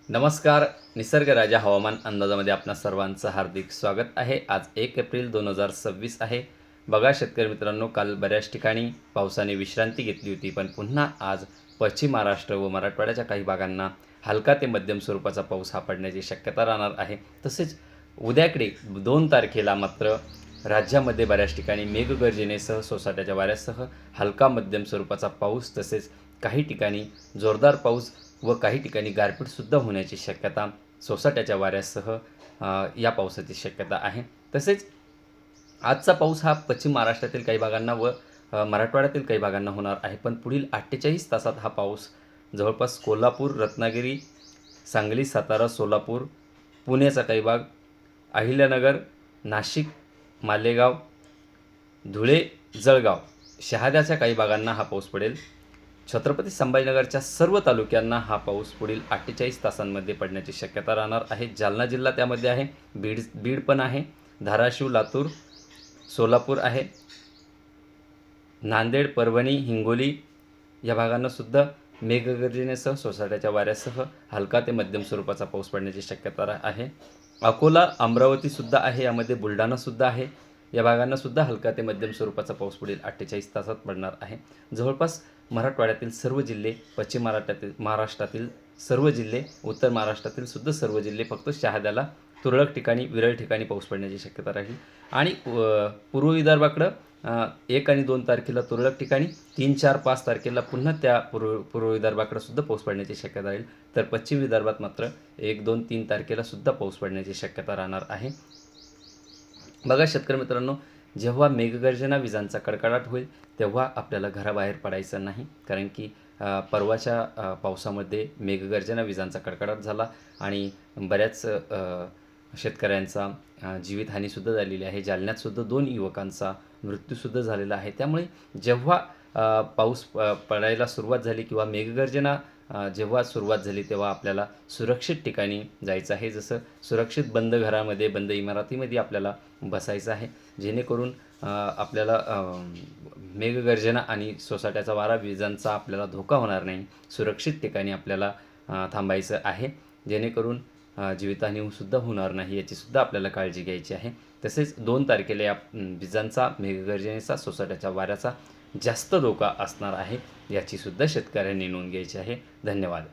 नमस्कार. निसर्ग राजा हवामान अंदाजामध्ये आपणा सर्वांचं हार्दिक स्वागत आहे. आज 1 एप्रिल 2026 आहे. बघा शेतकरी मित्रांनो, काल बऱ्याच ठिकाणी पावसाने विश्रांती घेतली होती, पण पुन्हा आज पश्चिम महाराष्ट्र व मराठवाड्याच्या काही भागांना हलका ते मध्यम स्वरूपाचा पाऊस हा पडण्याची शक्यता राहणार आहे. तसेच उद्याकडे 2 तारखेला मात्र राज्यामध्ये बऱ्याच ठिकाणी मेघगर्जनेसह सोसाट्याच्या वाऱ्यासह हलका मध्यम स्वरूपाचा पाऊस, तसेच काही ठिकाणी जोरदार पाऊस व काही ठिकाणी गारपीटसुद्धा होण्याची शक्यता सोसाट्याच्या वाऱ्यासह या पावसाची शक्यता आहे. तसेच आजचा पाऊस हा पश्चिम महाराष्ट्रातील काही भागांना व मराठवाड्यातील काही भागांना होणार आहे. पण पुढील 48 तासात हा पाऊस जवळपास कोल्हापूर, रत्नागिरी, सांगली, सातारा, सोलापूर, पुण्याचा काही भाग, अहिल्यानगर, नाशिक, मालेगाव, धुळे, जळगाव, शहाद्याच्या काही भागांना हा पाऊस पडेल. छत्रपती संभाजीनगरच्या सर्व तालुक्यांना हा पाऊस पुढील 48 तासांमध्ये पडण्याची शक्यता राहणार आहे. जालना जिल्हा त्यामध्ये आहे, बीड पण आहे, धाराशिव, लातूर, सोलापूर आहे, नांदेड, परभणी, हिंगोली या भागांनासुद्धा मेघगर्जनेसह सोसाट्याच्या वाऱ्यासह हलका ते मध्यम स्वरूपाचा पाऊस पडण्याची शक्यता आहे. अकोला, अमरावतीसुद्धा आहे, यामध्ये बुलढाणासुद्धा आहे. या भागांनासुद्धा हलका ते मध्यम स्वरूपाचा पाऊस पुढील 48 तासात पडणार आहे. जवळपास मराठवाड्यातील सर्व जिल्हे, पश्चिम महाराष्ट्रातील सर्व जिल्हे, उत्तर महाराष्ट्रातील सुद्धा सर्व जिल्हे, फक्त शहाद्याला तुरळक ठिकाणी, विरळ ठिकाणी पाऊस पडण्याची शक्यता राहील. आणि पूर्व विदर्भाकडं 1 आणि 2 तारखेला तुरळक ठिकाणी, 3, 4, 5 तारखेला पुन्हा त्या पूर्व विदर्भाकडे सुद्धा पाऊस पडण्याची शक्यता राहील. तर पश्चिम विदर्भात मात्र 1, 2, 3 तारखेला सुद्धा पाऊस पडण्याची शक्यता राहणार आहे. बघा शेतकरी मित्रांनो, जेव्हा मेघगर्जना, विजांचा कडकडाट होईल तेव्हा आपल्याला घराबाहेर पडायचं नाही, कारण की परवाच्या पावसामध्ये मेघगर्जना, विजांचा कडकडाट झाला आणि बऱ्याच शेतकऱ्यांचा जीवितहानीसुद्धा झालेली आहे. जालन्यातसुद्धा 2 युवकांचा मृत्यूसुद्धा झालेला आहे. त्यामुळे जेव्हा पाऊस पडायला सुरुवात झाली किंवा मेघगर्जना जेव्हा सुरुवात झाली तेव्हा आपल्याला सुरक्षित ठिकाणी जायचं आहे. जसं सुरक्षित बंद घरामध्ये, बंद इमारतीमध्ये आपल्याला बसायचं आहे, जेणेकरून आपल्याला मेघगर्जना आणि सोसाट्याचा वारा, विजांचा आपल्याला धोका होणार नाही. सुरक्षित ठिकाणी आपल्याला थांबायचं आहे, जेणेकरून जीवितहानीसुद्धा होणार नाही, याचीसुद्धा आपल्याला काळजी घ्यायची आहे. तसेच 2 तारखेला या विजांचा, मेघगर्जनेचा, सोसाट्याच्या वाऱ्याचा जास्त धोका असणार आहे, याचीसुद्धा शेतकऱ्यांनी नोंद घ्यायची आहे. धन्यवाद.